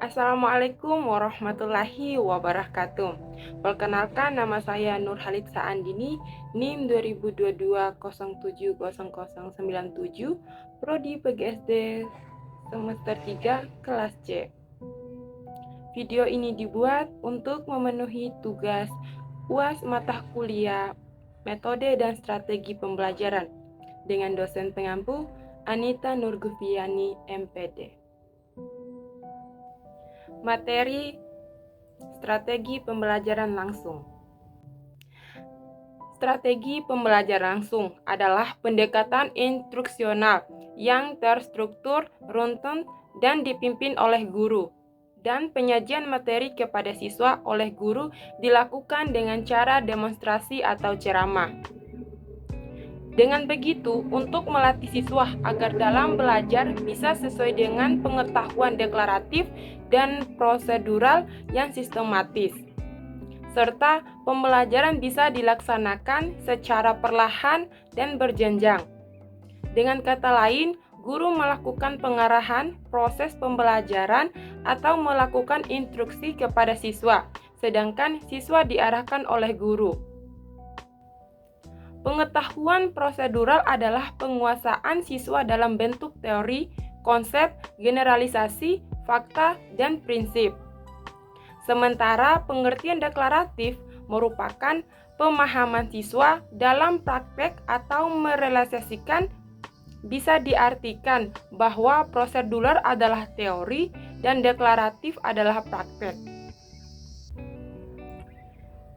Assalamualaikum warahmatullahi wabarakatuh. Perkenalkan, nama saya Nur Halid Saandini, NIM 2022070097, Prodi PGSD semester 3 kelas C. Video ini dibuat untuk memenuhi tugas UAS mata kuliah Metode dan Strategi Pembelajaran dengan dosen pengampu Anita Nurgufiani, MPD. Materi strategi pembelajaran langsung. Strategi pembelajaran langsung adalah pendekatan instruksional yang terstruktur, runtun, dan dipimpin oleh guru. Dan penyajian materi kepada siswa oleh guru dilakukan dengan cara demonstrasi atau ceramah. Dengan begitu, untuk melatih siswa agar dalam belajar bisa sesuai dengan pengetahuan deklaratif dan prosedural yang sistematis, serta pembelajaran bisa dilaksanakan secara perlahan dan berjenjang. Dengan kata lain, guru melakukan pengarahan proses pembelajaran atau melakukan instruksi kepada siswa, sedangkan siswa diarahkan oleh guru. Pengetahuan prosedural adalah penguasaan siswa dalam bentuk teori, konsep, generalisasi, fakta, dan prinsip. Sementara pengertian deklaratif merupakan pemahaman siswa dalam praktek atau merealisasikan. Bisa diartikan bahwa prosedural adalah teori dan deklaratif adalah praktek.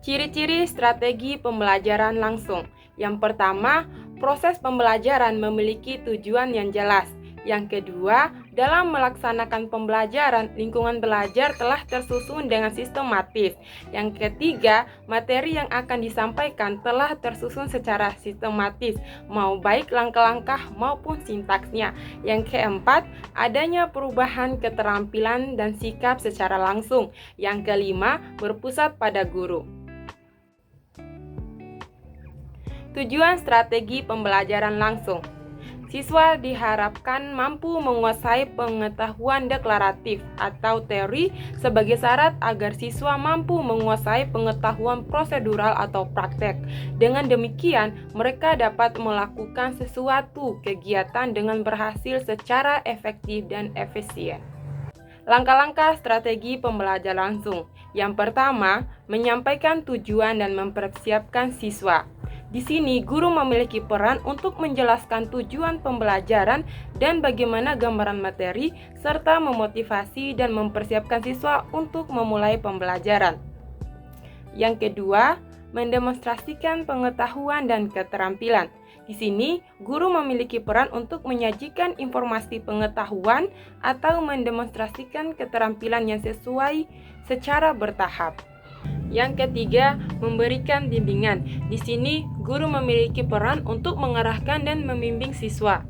Ciri-ciri strategi pembelajaran langsung. Yang pertama, proses pembelajaran memiliki tujuan yang jelas. Yang kedua, dalam melaksanakan pembelajaran, lingkungan belajar telah tersusun dengan sistematis. Yang ketiga, materi yang akan disampaikan telah tersusun secara sistematis, mau baik langkah-langkah maupun sintaksnya. Yang keempat, adanya perubahan keterampilan dan sikap secara langsung. Yang kelima, berpusat pada guru. Tujuan strategi pembelajaran langsung. Siswa diharapkan mampu menguasai pengetahuan deklaratif atau teori sebagai syarat agar siswa mampu menguasai pengetahuan prosedural atau praktek. Dengan demikian, mereka dapat melakukan sesuatu kegiatan dengan berhasil secara efektif dan efisien. Langkah-langkah strategi pembelajaran langsung. Yang pertama, menyampaikan tujuan dan mempersiapkan siswa. Di sini, guru memiliki peran untuk menjelaskan tujuan pembelajaran dan bagaimana gambaran materi, serta memotivasi dan mempersiapkan siswa untuk memulai pembelajaran. Yang kedua, mendemonstrasikan pengetahuan dan keterampilan. Di sini, guru memiliki peran untuk menyajikan informasi pengetahuan atau mendemonstrasikan keterampilan yang sesuai secara bertahap. Yang ketiga, memberikan bimbingan. Di sini, guru memiliki peran untuk mengarahkan dan membimbing siswa.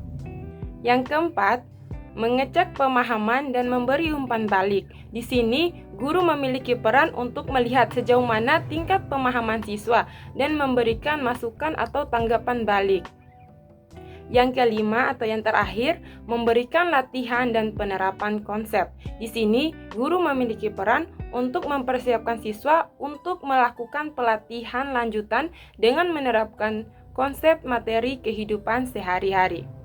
Yang keempat, mengecek pemahaman dan memberi umpan balik. Di sini, guru memiliki peran untuk melihat sejauh mana tingkat pemahaman siswa dan memberikan masukan atau tanggapan balik. Yang kelima atau yang terakhir, memberikan latihan dan penerapan konsep. Di sini, guru memiliki peran untuk mempersiapkan siswa untuk melakukan pelatihan lanjutan dengan menerapkan konsep materi kehidupan sehari-hari.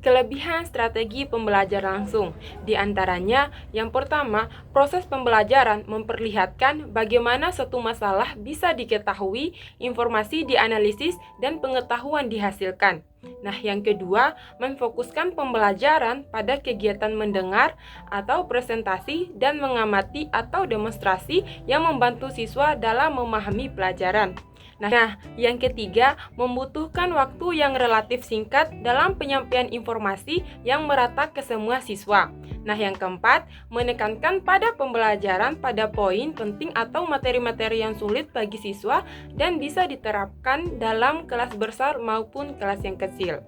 Kelebihan strategi pembelajaran langsung, di antaranya yang pertama, proses pembelajaran memperlihatkan bagaimana suatu masalah bisa diketahui, informasi dianalisis, dan pengetahuan dihasilkan. Nah, yang kedua, memfokuskan pembelajaran pada kegiatan mendengar atau presentasi dan mengamati atau demonstrasi yang membantu siswa dalam memahami pelajaran. Nah, yang ketiga, membutuhkan waktu yang relatif singkat dalam penyampaian informasi yang merata ke semua siswa. Nah, yang keempat, menekankan pada pembelajaran pada poin penting atau materi-materi yang sulit bagi siswa dan bisa diterapkan dalam kelas besar maupun kelas yang kecil.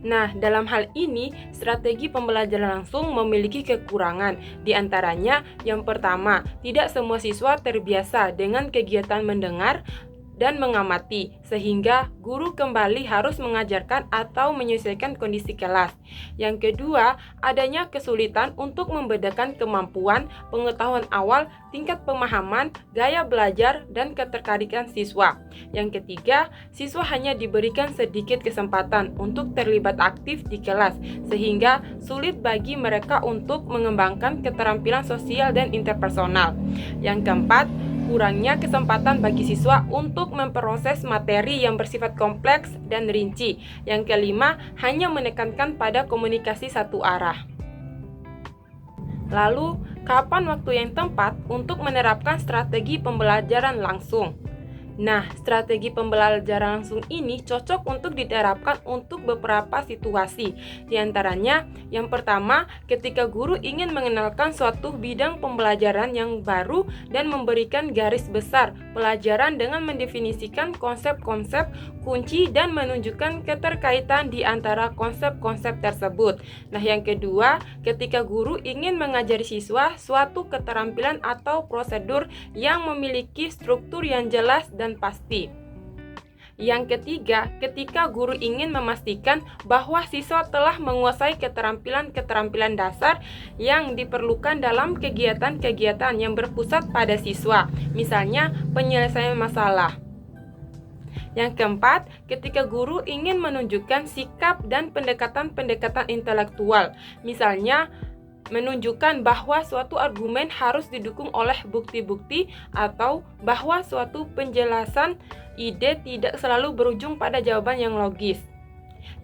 Nah, dalam hal ini, strategi pembelajaran langsung memiliki kekurangan. Di antaranya, yang pertama, tidak semua siswa terbiasa dengan kegiatan mendengar dan mengamati, sehingga guru kembali harus mengajarkan atau menyesuaikan kondisi kelas. Yang kedua, adanya kesulitan untuk membedakan kemampuan, pengetahuan awal, tingkat pemahaman, gaya belajar, dan ketertarikan siswa. Yang ketiga, siswa hanya diberikan sedikit kesempatan untuk terlibat aktif di kelas, sehingga sulit bagi mereka untuk mengembangkan keterampilan sosial dan interpersonal. Yang keempat, kurangnya kesempatan bagi siswa untuk memproses materi yang bersifat kompleks dan rinci. Yang kelima, hanya menekankan pada komunikasi satu arah. Lalu, kapan waktu yang tepat untuk menerapkan strategi pembelajaran langsung? Nah, strategi pembelajaran langsung ini cocok untuk diterapkan untuk beberapa situasi. Di antaranya, yang pertama, ketika guru ingin mengenalkan suatu bidang pembelajaran yang baru dan memberikan garis besar pelajaran dengan mendefinisikan konsep-konsep kunci dan menunjukkan keterkaitan di antara konsep-konsep tersebut. Nah, yang kedua, ketika guru ingin mengajari siswa suatu keterampilan atau prosedur yang memiliki struktur yang jelas dan pasti. Yang ketiga, ketika guru ingin memastikan bahwa siswa telah menguasai keterampilan-keterampilan dasar yang diperlukan dalam kegiatan-kegiatan yang berpusat pada siswa, misalnya penyelesaian masalah. Yang keempat, ketika guru ingin menunjukkan sikap dan pendekatan-pendekatan intelektual, misalnya menunjukkan bahwa suatu argumen harus didukung oleh bukti-bukti atau bahwa suatu penjelasan ide tidak selalu berujung pada jawaban yang logis.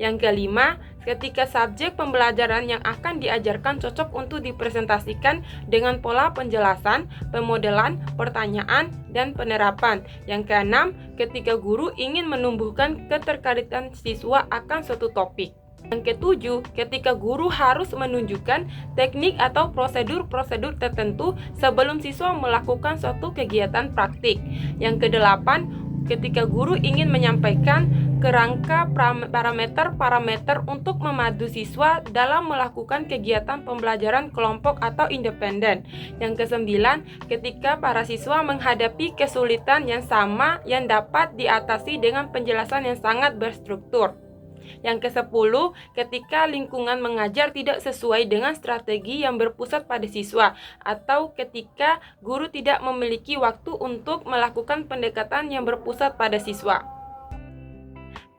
Yang kelima, ketika subjek pembelajaran yang akan diajarkan cocok untuk dipresentasikan dengan pola penjelasan, pemodelan, pertanyaan, dan penerapan. Yang keenam, ketika guru ingin menumbuhkan keterkaitan siswa akan suatu topik. Yang ketujuh, ketika guru harus menunjukkan teknik atau prosedur-prosedur tertentu sebelum siswa melakukan suatu kegiatan praktik. Yang kedelapan, ketika guru ingin menyampaikan kerangka parameter-parameter untuk memadu siswa dalam melakukan kegiatan pembelajaran kelompok atau independen. Yang kesembilan, ketika para siswa menghadapi kesulitan yang sama yang dapat diatasi dengan penjelasan yang sangat berstruktur. Yang ke-10, ketika lingkungan mengajar tidak sesuai dengan strategi yang berpusat pada siswa, atau ketika guru tidak memiliki waktu untuk melakukan pendekatan yang berpusat pada siswa.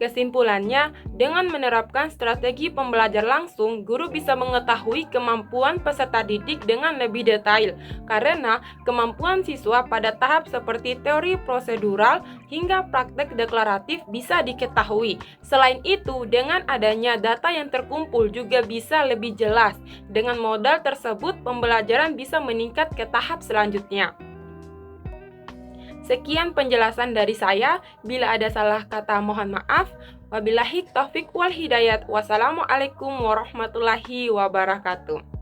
Kesimpulannya, dengan menerapkan strategi pembelajaran langsung, guru bisa mengetahui kemampuan peserta didik dengan lebih detail, karena kemampuan siswa pada tahap seperti teori prosedural hingga praktek deklaratif bisa diketahui. Selain itu, dengan adanya data yang terkumpul juga bisa lebih jelas. Dengan modal tersebut, pembelajaran bisa meningkat ke tahap selanjutnya. Sekian penjelasan dari saya. Bila ada salah kata mohon maaf. Wabillahi taufik wal hidayat. Wassalamualaikum warahmatullahi wabarakatuh.